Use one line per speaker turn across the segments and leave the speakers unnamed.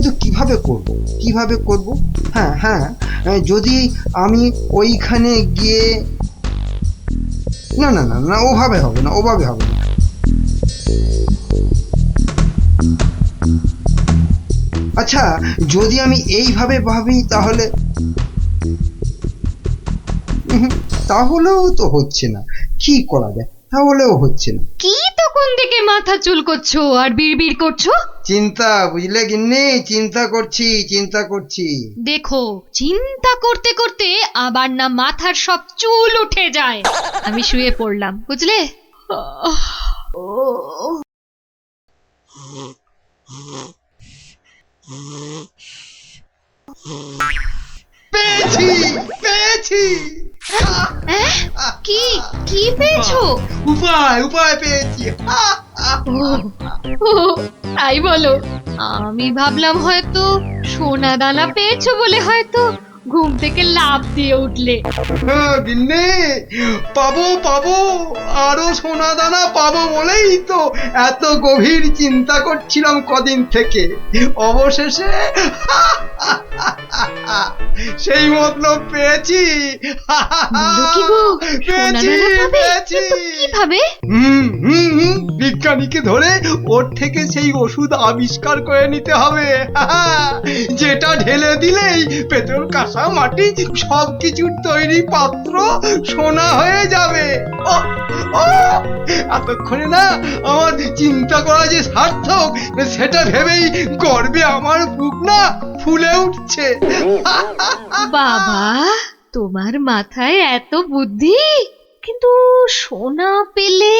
কিন্তু কিভাবে করব? হ্যাঁ হ্যাঁ, যদি আমি ওইখানে গিয়ে, না না না না, ওভাবে হবে না। আচ্ছা, যদি আমি এইভাবে ভাবি তাহলে, তাহলেও তো হচ্ছে না। কি করা যায়? তাহলেও হচ্ছে না।
কি তখন থেকে মাথা চুলকোচ্ছো আর বিড়বিড় করছো?
চিন্তা, বুঝলে গিন্নি, চিন্তা করছি।
দেখো, চিন্তা করতে করতে আবার না মাথার সব চুল উঠে যায়। আমি শুয়ে পড়লাম, বুঝলে?
পেয়েছি।
কি কি পেয়েছো?
উপায় পেয়েছি।
ও, তাই বলো? আমি ভাবলাম হয়তো সোনা দানা পেয়েছো বলে হয়তো ঘুম থেকে লাফ দিয়ে উঠলে।
গিন্নি, পাবো, আরো সোনা দানা পাবো বলেই তো এত গভীর চিন্তা করছিলাম কদিন থেকে। অবশেষে সেই মতলব পেয়েছি।
বলো কি গো, সোনা দানা পাবে? কিন্তু কিভাবে?
বিজ্ঞানীকে ধরে ওর থেকে সেই ওষুধ আবিষ্কার করে নিতে হবে, যেটা ঢেলে দিলেই পেট্রোল, কাঁসা, মাটি সবকিছুর তৈরি পাত্র সোনা হয়ে যাবে। এতক্ষণে না আমার চিন্তা করা যে সার্থক, সেটা ভেবেই গর্বে আমার বুক না ফুলে উঠছে।
বাবা, তোমার মাথায় এত বুদ্ধি! কিন্তু সোনা পেলে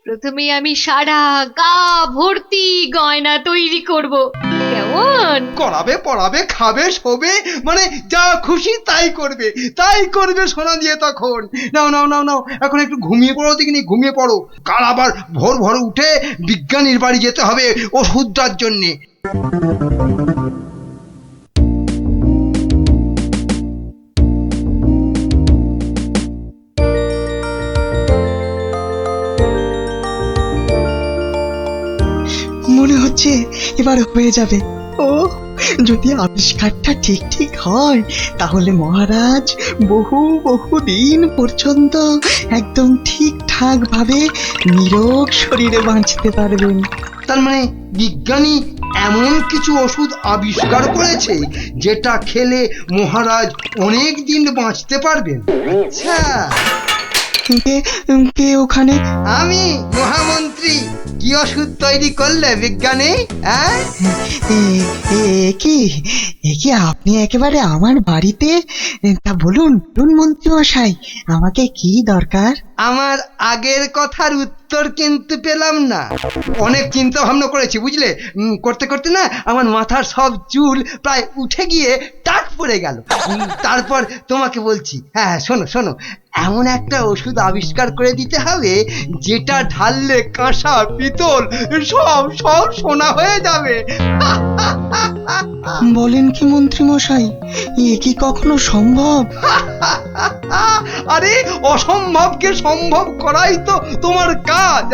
প্রথমে আমি সারা গা ভর্তি গয়না তৈরি করব, কেমন?
করাবে, পড়াবে, খাবে, শোবে, মানে যা খুশি তাই করবে সোনা দিয়ে। তখন নাও, এখন একটু ঘুমিয়ে পড়ো দেখিনি, ঘুমিয়ে পড়ো। কাল আবার ভোর উঠে বিজ্ঞানীর বাড়ি যেতে হবে ওষুধটার জন্যে।
মনে হচ্ছে এবার হয়ে যাবে। ও, যদি আবিষ্কারটা ঠিক হয় তাহলে মহারাজ বহু দিন পর্যন্ত একদম ঠিকঠাক ভাবে নিরোগ শরীরে বাঁচতে পারবেন।
তার মানে বিজ্ঞানী এমন কিছু ওষুধ আবিষ্কার করেছে যেটা খেলে মহারাজ অনেক দিন বাঁচতে পারবেন। আচ্ছা,
কে ওখানে?
আমি মহামন্ত্রী। কি ওষুধ তৈরি করলে বিজ্ঞানী?
কি আপনি একেবারে আমার বাড়িতে? তা বলুন মন্ত্রী মশাই, আমাকে কি দরকার?
আমার আগের কথার উত্তর কিন্তু পেলাম না। অনেক চিন্তা ভাবনা করেছি, বুঝলে। করতে না আমার মাথার সব চুল প্রায় উঠে গিয়ে টাক পড়ে গেল। তারপর তোমাকে বলছি, হ্যাঁ শোনো, এমন একটা ওষুধ আবিষ্কার করে দিতে হবে যেটা ঢাললে কাঁসা, পিতল সব সোনা হয়ে যাবে।
বলেন কি মন্ত্রী মশাই, এ কি কখনো সম্ভব?
আরে অসম্ভবকে সম্ভব করাই তো তোমার কাজ।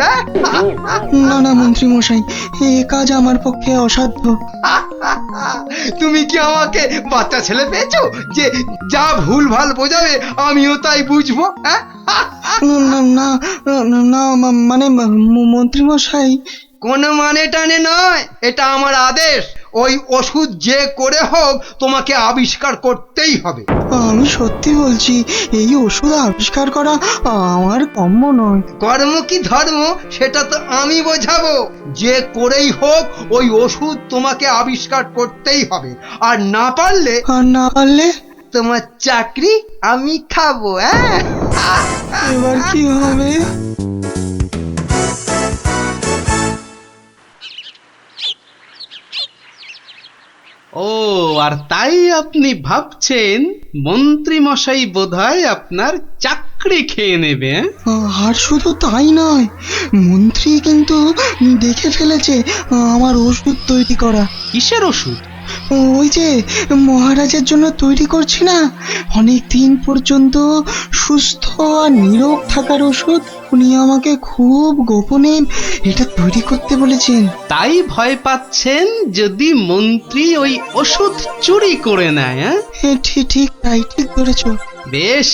না মন্ত্রী মশাই, এ কাজ আমার পক্ষে অসাধ্য।
তুমি কি আমাকে বাচ্চা ছেলে পেয়েছো যে যা ভুলভাল বোঝাবে আমিও তাই বুঝবো?
না মানে মন্ত্রী মশাই,
কোনো মানে টানে নয়, এটা আমার আদেশ। ওই ওষুধ যে করে হোক তোমাকে আবিষ্কার করতেই হবে।
আমি সত্যি বলছি, এই ওষুধ আবিষ্কার করা আমার কম্য নয়।
কর্ম কি ধর্ম সেটা তো আমি বোঝাবো। যে করেই হোক ওই ওষুধ তোমাকে আবিষ্কার করতেই হবে। আর না পারলে তোমার চাকরি আমি খাবো।
এবার কি হবে?
ও, আর তাই আপনি ভাবছেন মন্ত্রী মশাই বোধহয় আপনার চাকরি খেয়ে নেবে?
আর শুধু তাই নয়, মন্ত্রী কিন্তু দেখে ফেলেছে আমার ওষুধ তৈরি করা।
কিসের ওষুধ?
ওই যে মহারাজের জন্য তৈরি করছি না, অনেক দিন পর্যন্ত সুস্থ আর নীরোগ থাকার ওষুধ, উনি আমাকে খুব গোপনে এটা তৈরি করতে বলেছেন।
তাই ভয় পাচ্ছেন যদি মন্ত্রী ওই ওষুধ চুরি করে নেয়? হ্যাঁ,
ঠিক ঠিক তাই, ঠিক ধরেছো।
বেশ,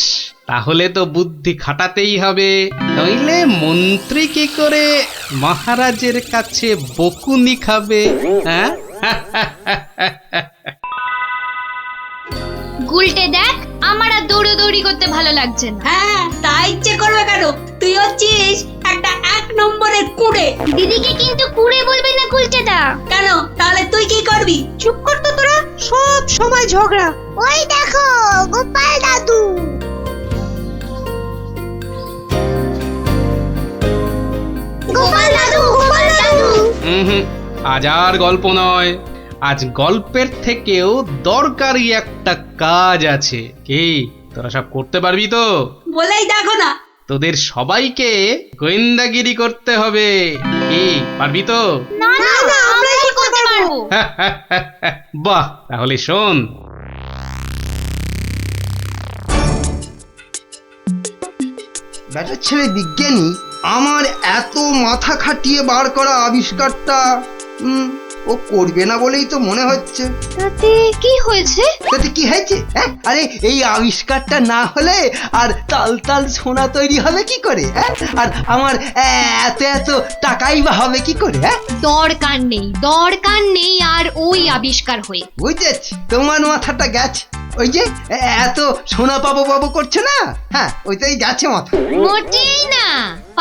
তাহলে তো বুদ্ধি খাটাতেই হবে, নইলে মন্ত্রী কি করে মহারাজের কাছে বকুনি খাবে? হ্যাঁ,
গুলটে দেখ, আমার আর দৌড়ি করতে ভালো লাগছে না।
হ্যাঁ, তাই ইচ্ছে করবে কেন? তুই হচ্ছিস একটা 1 নম্বরের কুড়ে।
দিদিকে কিন্তু কুড়ে বলবি না গুলটেদা।
কেন? তাহলে তুই কি করবি?
চুপ কর তো তোরা, সব সময় ঝগড়া।
ওই দেখো গোপাল দাদু। গোপাল দাদু, গোপাল দাদু।
হুম, আজ আর গল্প নয়, আজ গল্পের থেকেও দরকারি একটা কাজ আছে। কি তোরা সব করতে পারবি তো?
বলেই দেখো না।
তোদের সবাইকে গোয়েন্দাগিরি করতে হবে। কি পারবি তো?
না না, আমরা কি করতে পারবো?
বাহ, তাহলে শোন।
ব্যাটার ছেলে বিজ্ঞানী আমার এত মাথা খাটিয়ে বার করা আবিষ্কারটা ও করবে না বলেই তো মনে হচ্ছে।
তাতে কি হয়েছে?
তাতে কি হয়েছে? হ্যাঁ, আরে এই আবিষ্কারটা না হলে আর তাল তাল সোনা তৈরি হবে কি করে? হ্যাঁ, আর আমার এত এত টাকাই বা হবে কি করে? হ্যাঁ,
দরকার নেই আর ওই আবিষ্কার হয়ে।
বুঝেছি, তোমার মাথাটা গেছে। ওই যে এত সোনা পাবো পাবো করছে না, হ্যাঁ ওইটাই গেছে মাথা।
মোটেই না,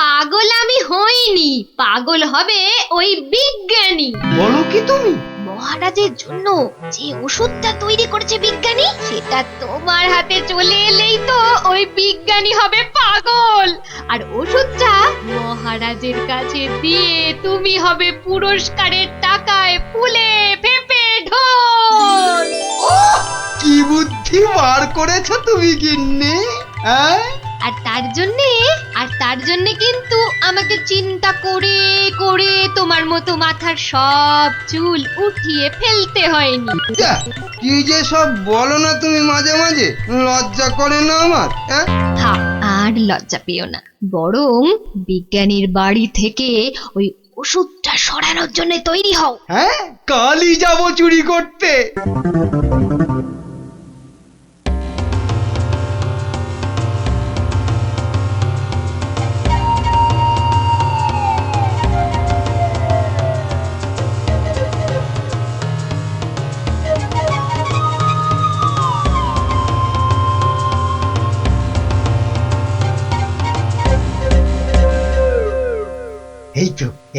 পাগল আমি হইনি, পাগল হবে ওই বিজ্ঞানী।
বলো কি তুমি?
মহারাজের জন্য যে ওষুধটা তৈরি করেছে বিজ্ঞানী, সেটা তোমার হাতে চলে এলেই তো ওই বিজ্ঞানী হবে পাগল, আর ওষুধটা মহারাজের কাছে দিয়ে তুমি হবে পুরস্কারের টাকায় ফুলে ফেপে ঢোল।
কি বুদ্ধি বার করেছো তুমি গিন্নি, হ্যাঁ?
আর তার জন্যে কিন্তু আমাকে চিন্তা করে করে তোমার মতো মাথার সব চুল উঠিয়ে ফেলতে হয়নি।
যা, কি যে সব বলো না তুমি মাঝে মাঝে, লজ্জা করে না আমার? হ্যাঁ,
থাক, আর লজ্জা পেও না, বরং বিজ্ঞানীর বাড়ি থেকে ওই ওষুধটা সরানোর জন্য তৈরি হও।
হ্যাঁ, কালই যাবো চুরি করতে।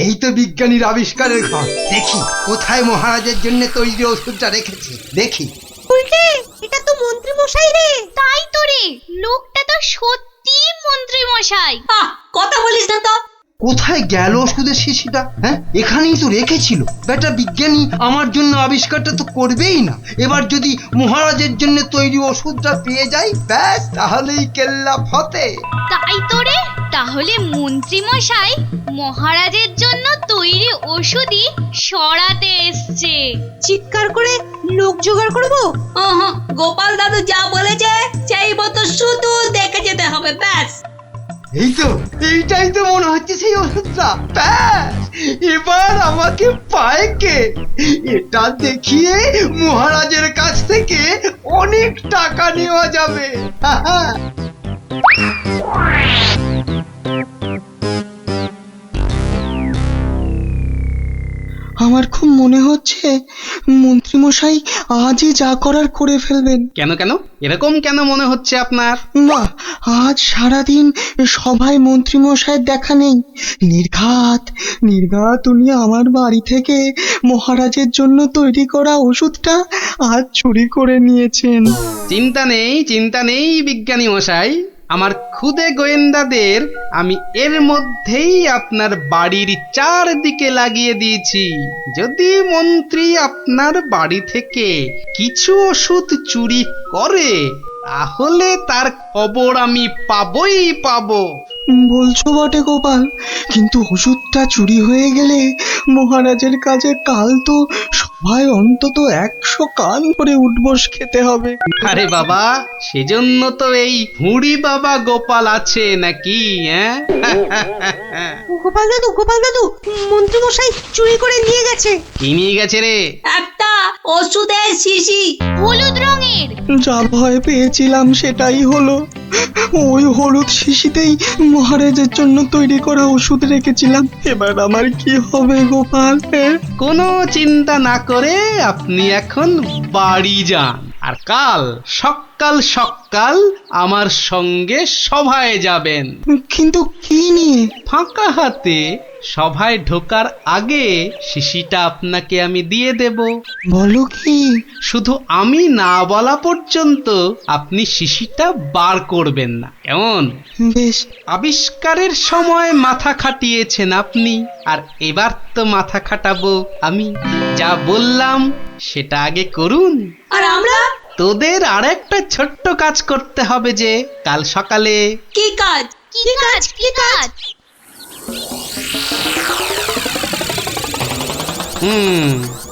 এই তো বিজ্ঞানীর আবিষ্কারের ঘর। দেখি কোথায় মহারাজের জন্য তৈরি ওষুধটা রেখেছি, দেখি।
উল্টে, এটা তো মন্ত্রী মশাই রে।
তাই তো রে, লোকটা তো সত্যি মন্ত্রী মশাই।
কথা বলিস না তো।
কোথায় গেল ওষুধের শিশিটা? হ্যাঁ, এখানেই তো রেখেছিল। বেটা বিজ্ঞানী আমার জন্য আবিষ্কারটা তো করবেই না। এবার যদি মহারাজের জন্য তৈরি ওষুধটা পেয়ে যাই, ব্যাস তাহলেই কেল্লা ফতে।
তাই তো রে, তাহলে মন্ত্রী মশাই মহারাজের জন্য তৈরি ওষুধই সরাতে এসছে।
চিৎকার করে লোক জোগাড় করবো।
গোপাল দাদু যা বলেছে সেই মতো শুধু দেখে যেতে হবে, ব্যাস।
এইটাই তো মনে হচ্ছে সেই ওষুধটা। ব্যাস, এবার আমাকে পায় কে? এটা দেখিয়ে মহারাজের কাছ থেকে অনেক টাকা নেওয়া যাবে।
আমার খুব মনে হচ্ছে মন্ত্রীমশাই আজই যা করার করে ফেলবেন।
কেন কেন এরকম কেন মনে হচ্ছে আপনার?
না, আজ সারাদিন সভায় মন্ত্রীমশাইয়ের দেখা নেই। নির্ঘাত উনি আমার বাড়ি থেকে মহারাজের জন্য তৈরি করা ওষুধটা আজ চুরি করে নিয়েছেন।
চিন্তা নেই বিজ্ঞানী মশাই, আমার খুদে গোয়েন্দাদের আমি এর মধ্যেই আপনার বাড়ির চারদিকে লাগিয়ে দিয়েছি। যদি মন্ত্রী আপনার বাড়ি থেকে কিছু ওষুধ চুরি করে, তাহলে তার খবর আমি পাবই পাবো।
বলছো বটে গোপাল, কিন্তু ওষুধটা চুরি হয়ে গেলে মহারাজের কাছে কাল তো সভায় অন্তত 100 কান করে উঠবস খেতে হবে।
আরে বাবা, সেজন্য তো এই হুড়ি বাবা গোপাল আছে নাকি? হ্যাঁ
গোপাল দাদু মন্ত্রী মশাই চুরি করে নিয়ে গেছে।
কি নিয়ে গেছে রে?
একটা ওষুধের শিশি।
হলুদ রঙের।
যা ভয় পেয়েছিলাম সেটাই হলো। ওই হলুদ শিশিতেই মহারাজের জন্য তৈরি করা ওষুধ রেখেছিলাম। এবার আমার কি হবে গোপাল?
কোনো চিন্তা না করে আপনি এখন বাড়ি যান, আর কাল সকাল সকাল আমার সঙ্গে সভায় যাবেন।
কিন্তু কি নিয়ে?
ফাঁকা হাতে সভায় ঢোকার আগে শিশিটা আপনাকে আমি দিয়ে দেব।
বলো কি?
শুধু আমি না বলা পর্যন্ত আপনি শিশিটা বার করবেন না, কেমন?
বেশ।
আবিষ্কারের সময় মাথা খাটিয়েছেন আপনি, আর এবার তো মাথা খাটাবো আমি। যা বললাম সেটা আগে করুন।
আর আমরা?
তোদের আর একটা ছোট্ট কাজ করতে হবে যে কাল সকালে।
কি কাজ?
কি কাজ? কি কাজ?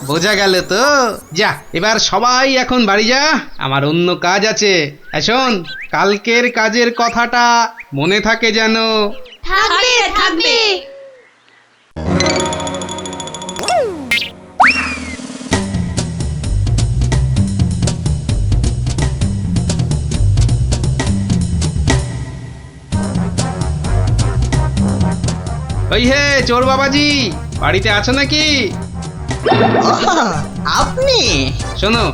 বোঝা গেল তো? যা, এবার সবাই এখন বাড়ি যা, আমার অন্য কাজ আছে। শোন, কালকের কাজের কথাটা মনে থাকে যেন।
থাকবে থাকবে।
ওই হে চোর বাবাজি, বাড়িতে আছো নাকি?
আপনি?
শোনো,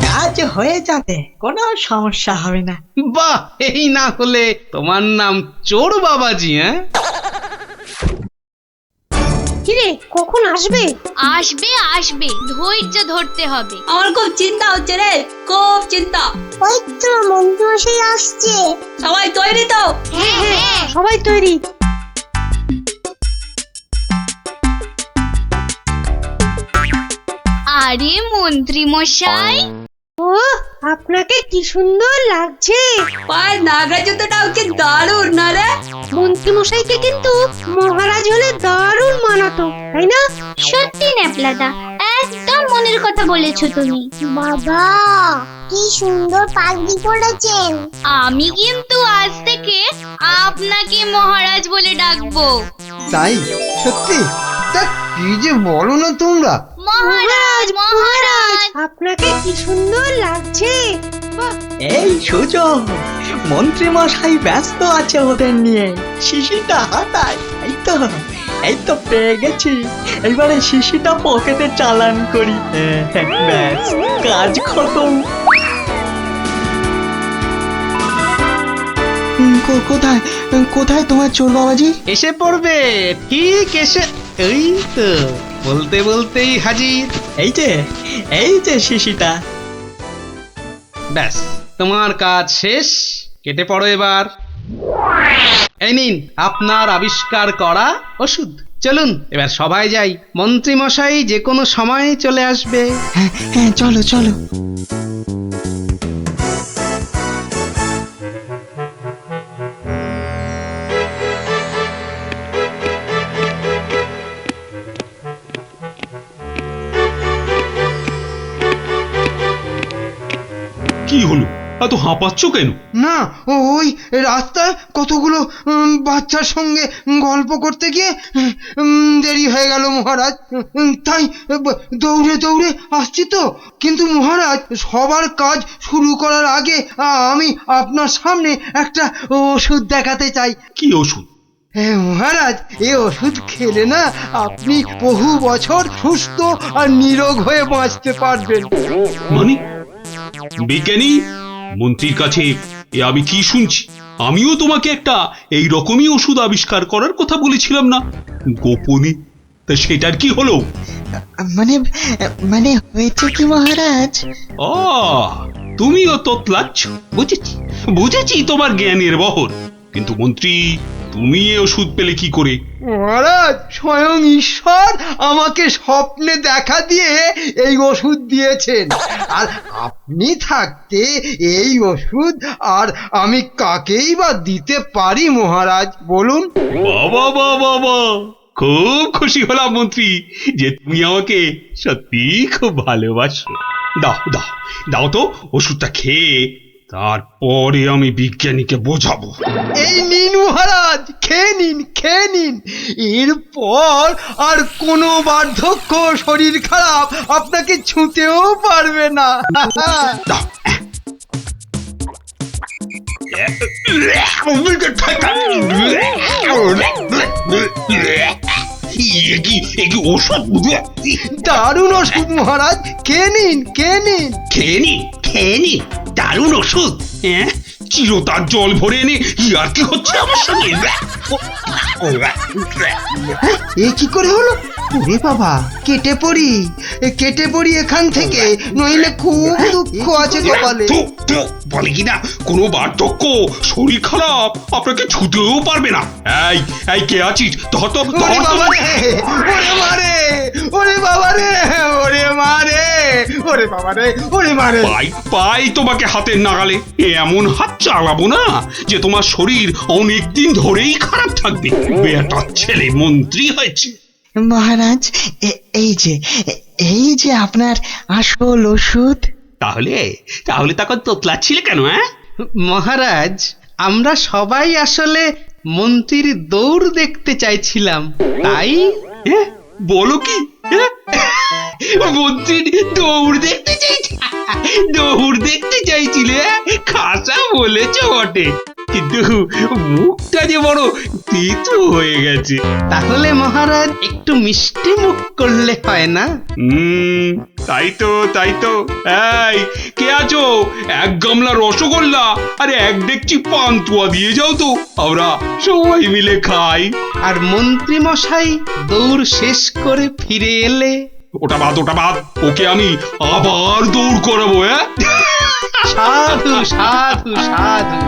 কাজ হয়ে যাবে, কোনো সমস্যা হবে না।
বাহ, এই না হলে তোমার নাম চোর বাবাজি? হ্যাঁ,
কিরে কখন আসবে?
আসবে আসবে, ধৈর্য ধরতে হবে।
আমার খুব চিন্তা হচ্ছে রে, খুব চিন্তা।
ওই তো মন্ত্রী মশাই আসছে।
সবাই তৈরি তো?
হ্যাঁ হ্যাঁ।
সবাই তৈরি।
আরে মন্ত্রী মশাই,
ও আপনাকে কি সুন্দর লাগছে।
পায়ের নাগরা জুতোটাও কি দারুণ না রে?
মন্ত্রী মশাইকে কিন্তু মহারাজ হলে দারুণ মানাতো, তাই না?
সত্যি ন্যাপলাদা, একদম মনের কথা বলেছো তুমি।
বাবা কি সুন্দর পাগড়ি পরেছেন।
আমি কিন্তু আজ থেকে আপনাকে মহারাজ বলে ডাকবো।
তাই? সত্যি? তা কি যে বলো না তোমরা।
মহারাজ মহারাজ।
আপনাকে কি সুন্দর লাগছে। বাহ,
এই সুযোগ, মন্ত্রী মশাই ব্যস্ত আছে ওদের নিয়ে। শিশিটা হাতায়। এই তো পেয়ে গেছি। এবারে শিশিটা পকেটে চালান করি। ব্যাস, কাজ খতম। কোথায় কোথায় তোমার চোর বাবাজি?
এসে পড়বে, ঠিক এসে। এই তো বলতে বলতেই হাজির।
এই যে শিশিটা।
ব্যাস, তোমার কাজ শেষ, কেটে পড়ো এবার। এই নিন আপনার আবিষ্কার করা ওষুধ। চলুন এবার সবাই যাই, মন্ত্রী মশাই যে কোনো সময় চলে আসবে।
হ্যাঁ চলো চলো।
কি হলো, এত হাঁপাচ্ছ কেন?
না, ওই রাস্তায় কতগুলো বাচ্চার সঙ্গে গল্প করতে গিয়ে দেরি হয়ে গেল মহারাজ। তাই দৌড়ে দৌড়ে আসছি তো। কিন্তু মহারাজ, সবার কাজ শুরু করার আগে আমি আপনার সামনে একটা ওষুধ দেখাতে চাই।
কি ওষুধ?
হ্যাঁ মহারাজ, এই ওষুধ খেলে না আপনি বহু বছর সুস্থ আর নিরোগ হয়ে বাঁচতে পারবেন।
মানে বিজ্ঞানী মন্ত্রীর কাছে এ আমি কি শুনছি? আমিও তোমাকে একটা এই রকমই ওষুধ আবিষ্কার করার কথা বলেছিলাম না গোপনে? তা সেটার কি হলো?
মানে হয়েছে কি মহারাজ?
তুমিও তোতলাচ্ছ। বুঝেছি তোমার জ্ঞানের বহর, কিন্তু মন্ত্রী তুমি এ ওষুধ পেলে কি করে?
মহারাজ, স্বয়ং ঈশ্বর আমাকে স্বপ্নে দেখা দিয়ে এই ওষুধ দিয়েছেন। আর আপনি থাকতে এই ওষুধ আর আমি কাকেই বা দিতে পারি মহারাজ, বলুন?
বাবা বাবা বাবা, খুব খুশি হলাম মন্ত্রী যে তুমি আমাকে সত্যি খুব ভালোবাসো। দাও দাও দাও তো ওষুধটা খেয়ে তারপরে আমি বিজ্ঞানীকে বোঝাবো।
এই নিন মহারাজ, খেয়ে নিন, খেয়ে নিন। এরপর আর কোনো বার্ধক্য শরীর খারাপ আপনাকে ছুঁতেও পারবে না।
দাও। এ কি ওষুধ?
দারুণ ওষুধ মহারাজ, খেয়ে নিন, খেয়ে নিন।
খেয়ে নি দারুণ ওষুধ। হ্যাঁ, চিরতার জল ভরে এনে আর কি হচ্ছে আমার সঙ্গে?
এ কি করে হলো? ওরে বাবা, কেটে পড়ি, কেটে পড়ি এখান থেকে, নইলে খুব দুঃখ আছে কপালে।
বলে কিনা কোনো বার্ধক্য শরীর খারাপ আপনাকে ছুতেও পারবে না। এই এই কে আছিস? ধর তো,
ওরে বাবা রে, ওরে মারে, ওরে বাবা রে, ওরে মারে, ওরে বাবা রে, ওরে মারে।
পাই তোমাকে হাতের নাগালে। এমন হাত চালাবো না যে তোমার শরীর অনেক দিন ধরেই খারাপ থাকবে। বেটার ছেলে মন্ত্রী হয়েছে।
মহারাজ এই যে আপনার আসল ওষুধ।
তাহলে তাহলে তখন তোতলাচ্ছিলে কেন? হ্যাঁ
মহারাজ, আমরা সবাই আসলে মন্ত্রীর দৌড় দেখতে চাইছিলাম, তাই।
বলো কি? মন্ত্রীর দৌড় দেখতে চাইছি? দৌড় দেখতে চাইছিলে? খাসা বলেছ বটে, কিন্তু মুখটা যে বড় তেতো হয়ে গেছে।
তাহলে মহারাজ একটু মিষ্টি মুখ করলে হয় না?
তাই তো। এই কে আছো? এক গামলা রসগোল্লা আর এক ডেকচি পান্তুয়া দিয়ে যাও তো, আমরা সবাই মিলে খাই।
আর মন্ত্রী মশাই দৌড় শেষ করে ফিরে এলে?
ওটা বাদ, ওকে আমি আবার দৌড় করাবো। হ্যাঁ,
সাধু সাধু সাধু।